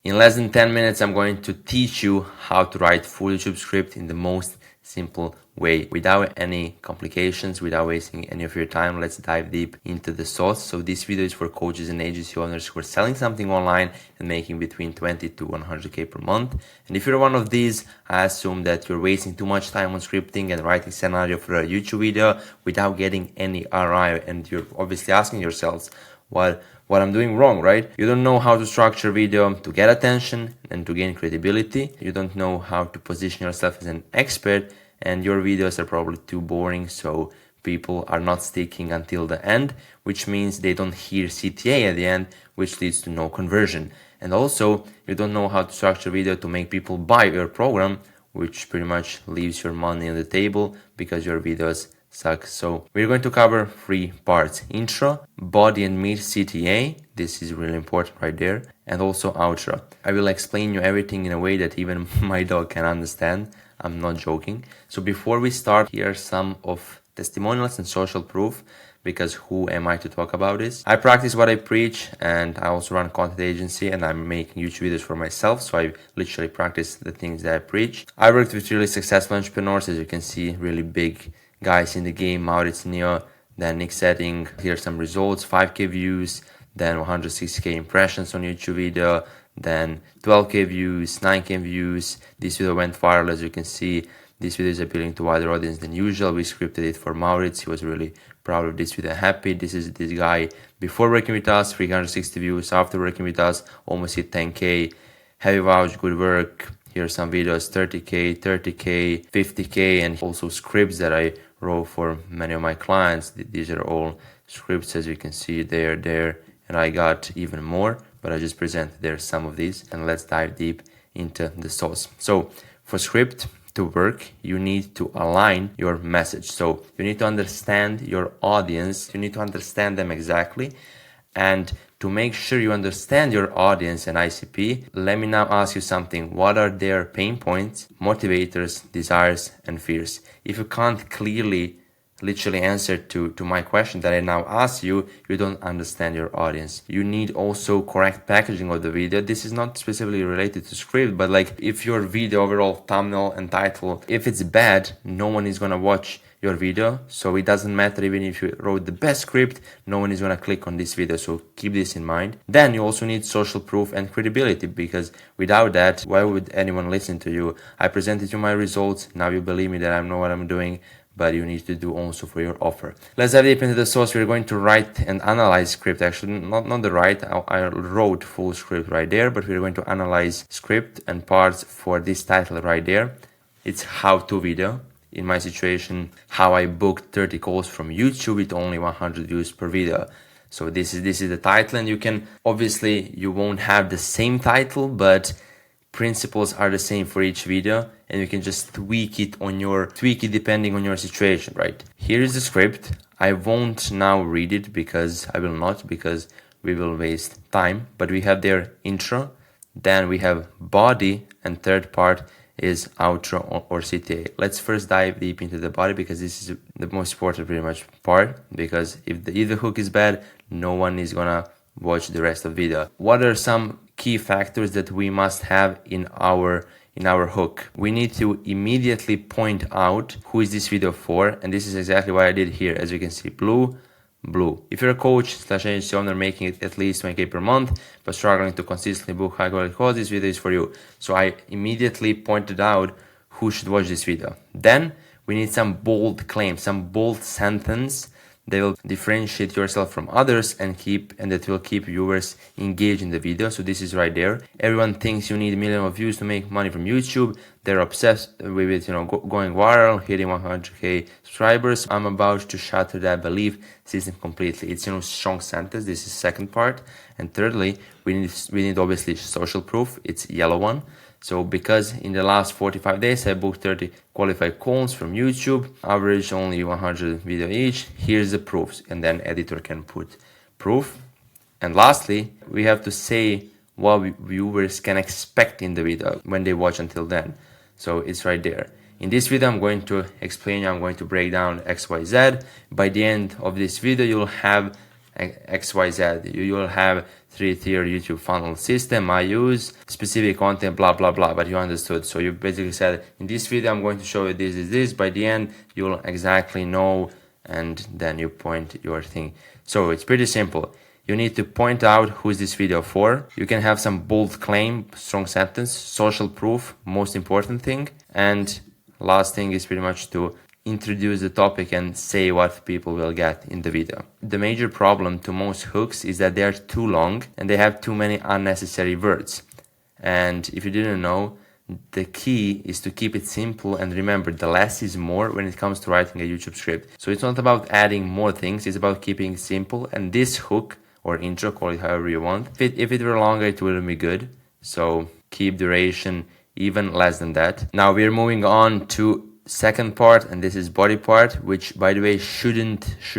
In less than 10 minutes, I'm going to teach you how to write full YouTube script in the most simple way, without any complications, without wasting any of your time. Let's dive deep into the sauce. So this video is for coaches and agency owners who are selling something online and making between 20 to 100K per month. And if you're one of these, I assume that you're wasting too much time on scripting and writing scenario for a YouTube video without getting any ROI. And you're obviously asking yourselves, what I'm doing wrong, right? You don't know how to structure video to get attention and to gain credibility. You don't know how to position yourself as an expert, and your videos are probably too boring, so people are not sticking until the end, which means they don't hear CTA at the end, which leads to no conversion. And also, you don't know how to structure video to make people buy your program, which pretty much leaves your money on the table because your videos suck. So we're going to cover 3 parts: intro, body and mid CTA, this is really important right there, and also outro. I will explain you everything in a way that even my dog can understand. I'm not joking. So before we start, here are some of testimonials and social proof, because who am I to talk about this? I practice what I preach, and I also run a content agency, and I'm making YouTube videos for myself, so I literally practice the things that I preach. I worked with really successful entrepreneurs, as you can see, really big guys in the game: Maurice Neo, then Nick Setting. Here are some results: 5K views, then 160K impressions on YouTube video, then 12K views, 9K views. This video went viral, as you can see. This video is appealing to wider audience than usual. We scripted it for Maurice. He was really proud of this video, happy. This is this guy before working with us, 360 views. After working with us, almost hit 10K. Heavy vouch, good work. Here are some videos: 30K, 30K, 50K, and also scripts that I wrote for many of my clients. These are all scripts, as you can see there, and I got even more, but I just presented there some of these. And let's dive deep into the sauce. So for script to work, you need to align your message. So you need to understand your audience, you need to understand them exactly. And to make sure you understand your audience and ICP, let me now ask you something. What are their pain points, motivators, desires, and fears? If you can't clearly, literally answer to my question that I now ask you, you don't understand your audience. You need also correct packaging of the video. This is not specifically related to script, but like if your video overall thumbnail and title, if it's bad, no one is gonna watch your video. So it doesn't matter even if you wrote the best script, no one is gonna click on this video. So keep this in mind. Then you also need social proof and credibility, because without that, why would anyone listen to you? I presented you my results. Now you believe me that I know what I'm doing, but you need to do also for your offer. Let's dive deep into the source. We're going to write and analyze script. Actually, not the write. I wrote full script right there, but we're going to analyze script and parts for this title right there. It's how-to video. In my situation, how I booked 30 calls from YouTube with only 100 views per video. So this is the title, and you can, obviously you won't have the same title, but principles are the same for each video, and you can just tweak it depending on your situation, right? Here is the script. I won't now read it because we will waste time, but we have their intro, then we have body, and third part is outro or CTA. Let's first dive deep into the body, because this is the most important pretty much part, because if the hook is bad, no one is gonna watch the rest of the video. What are some key factors that we must have in our hook? We need to immediately point out who is this video for, and this is exactly what I did here. As you can see, blue. If you're a coach / agency owner making it at least 20K per month but struggling to consistently book high quality calls, this video is for you. So I immediately pointed out who should watch this video. Then we need some bold claim, some bold sentence that will differentiate yourself from others and that will keep viewers engaged in the video. So this is right there. Everyone thinks you need 1 million views to make money from YouTube. They're obsessed with it, going viral, hitting 100K subscribers. I'm about to shatter that belief system completely. It's strong sentence. This is second part. And thirdly, we need obviously social proof. It's yellow one. So because in the last 45 days I booked 30 qualified calls from YouTube, average only 100 video each, here's the proofs, and then editor can put proof. And lastly, we have to say what viewers can expect in the video when they watch until then. So it's right there. In this video, I'm going to explain, I'm going to break down XYZ. By the end of this video, you'll have XYZ. You will have 3-tier YouTube funnel system I use, specific content, blah, blah, blah, but you understood. So you basically said, in this video, I'm going to show you this. By the end, you'll exactly know, and then you point your thing. So it's pretty simple. You need to point out who's this video for. You can have some bold claim, strong sentence, social proof, most important thing. And last thing is pretty much to introduce the topic and say what people will get in the video. The major problem to most hooks is that they are too long and they have too many unnecessary words. And if you didn't know, the key is to keep it simple, and remember, the less is more when it comes to writing a YouTube script. So it's not about adding more things, it's about keeping it simple. And this hook or intro, call it however you want, if it were longer, it wouldn't be good. So keep duration even less than that. Now we're moving on to second part, and this is body part, which by the way should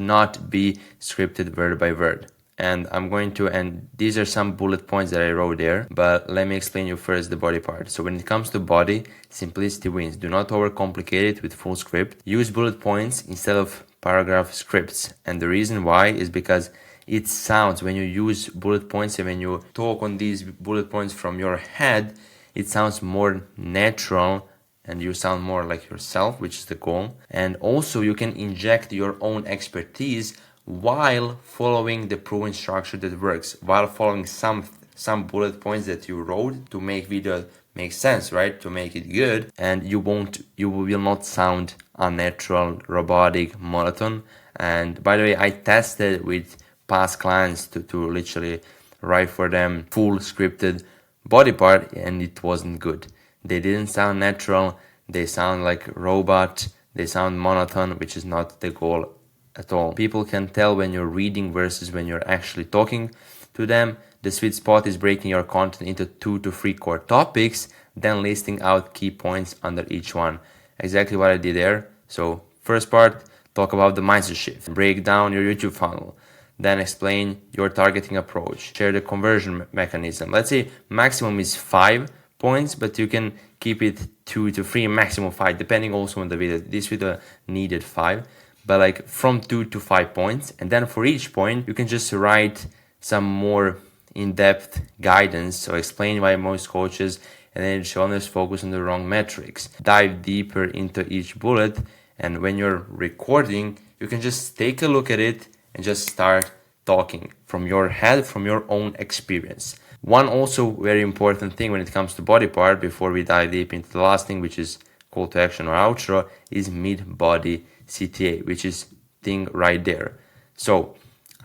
not be scripted word by word. And these are some bullet points that I wrote there, but let me explain you first the body part. So when it comes to body, simplicity wins. Do not overcomplicate it with full script. Use bullet points instead of paragraph scripts. And the reason why is because it sounds, when you use bullet points and when you talk on these bullet points from your head, it sounds more natural and you sound more like yourself, which is the goal. And also you can inject your own expertise while following the proven structure that works, while following some bullet points that you wrote to make video make sense, right? To make it good. And you will not sound unnatural, robotic, monotone. And by the way, I tested with past clients to literally write for them full scripted body part, and it wasn't good. They didn't sound natural, they sound like robot, they sound monotone, which is not the goal at all. People can tell when you're reading versus when you're actually talking to them. The sweet spot is breaking your content into 2 to 3 core topics, then listing out key points under each one. Exactly what I did there. So first part, talk about the mindset shift, break down your YouTube funnel, then explain your targeting approach, share the conversion mechanism. Let's say maximum is 5 points, but you can keep it 2 to 3, maximum 5, depending also on the video. This video needed 5, but like from 2 to 5 points. And then for each point, you can just write some more in-depth guidance. So explain why most coaches and energy owners focus on the wrong metrics. Dive deeper into each bullet. And when you're recording, you can just take a look at it and just start talking from your head, from your own experience. One also very important thing when it comes to body part, before we dive deep into the last thing, which is call to action or outro, is mid-body CTA, which is thing right there. So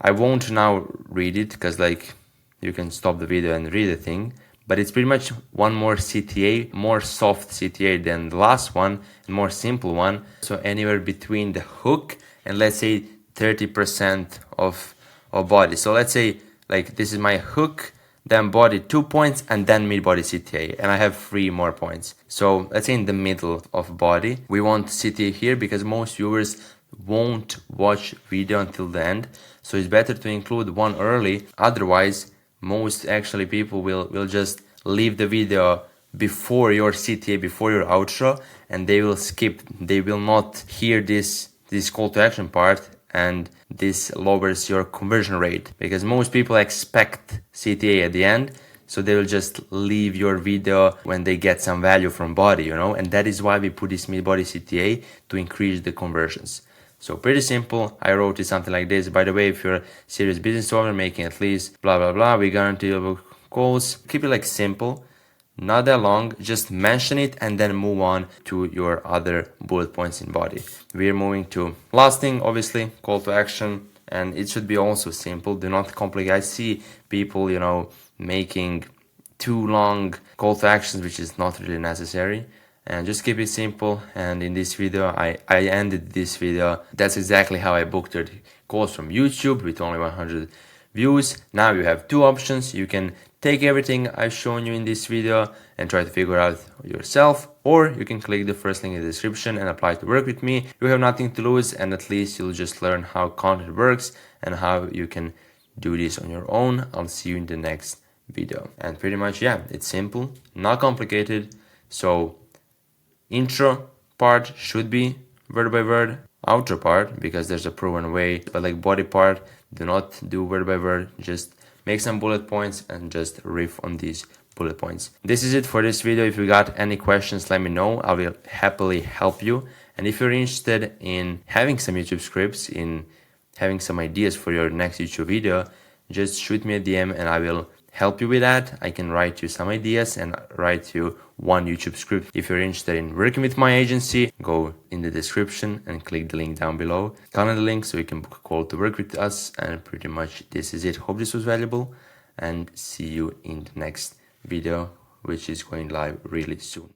I won't now read it because like you can stop the video and read the thing, but it's pretty much one more CTA, more soft CTA than the last one, and more simple one. So anywhere between the hook and let's say 30% of body. So let's say like this is my hook, then body 2 points, and then mid-body CTA, and I have 3 more points. So let's say in the middle of body, we want CTA here because most viewers won't watch video until the end. So it's better to include one early. Otherwise, most actually people will just leave the video before your CTA, before your outro, and they will skip. They will not hear this call to action part, and this lowers your conversion rate because most people expect CTA at the end, so they will just leave your video when they get some value from body, you know, and that is why we put this mid-body CTA to increase the conversions. So pretty simple. I wrote it something like this. By the way, if you're a serious business owner making at least blah blah blah, we guarantee your goals. Keep it like simple, not that long, just mention it and then move on to your other bullet points in body. We're moving to last thing, obviously, call to action, and it should be also simple. Do not complicate. I see people, you know, making too long call to actions, which is not really necessary. And just keep it simple. And in this video, I ended this video. That's exactly how I booked 30 calls from YouTube with only 100 views. Now you have 2 options. You can take everything I've shown you in this video and try to figure out yourself, or you can click the first link in the description and apply to work with me. You have nothing to lose, and at least you'll just learn how content works and how you can do this on your own. I'll see you in the next video. And pretty much, yeah, it's simple, not complicated. So intro part should be word by word, outro part because there's a proven way, but like body part, do not do word by word, just make some bullet points and just riff on these bullet points. This is it for this video. If you got any questions, let me know. I will happily help you. And if you're interested in having some YouTube scripts, in having some ideas for your next YouTube video, just shoot me a DM and I will help you with that. I can write you some ideas and write you one YouTube script. If you're interested in working with my agency, go in the description and click the link down below. Click on the link so you can book a call to work with us. And pretty much this is it. Hope this was valuable and see you in the next video, which is going live really soon.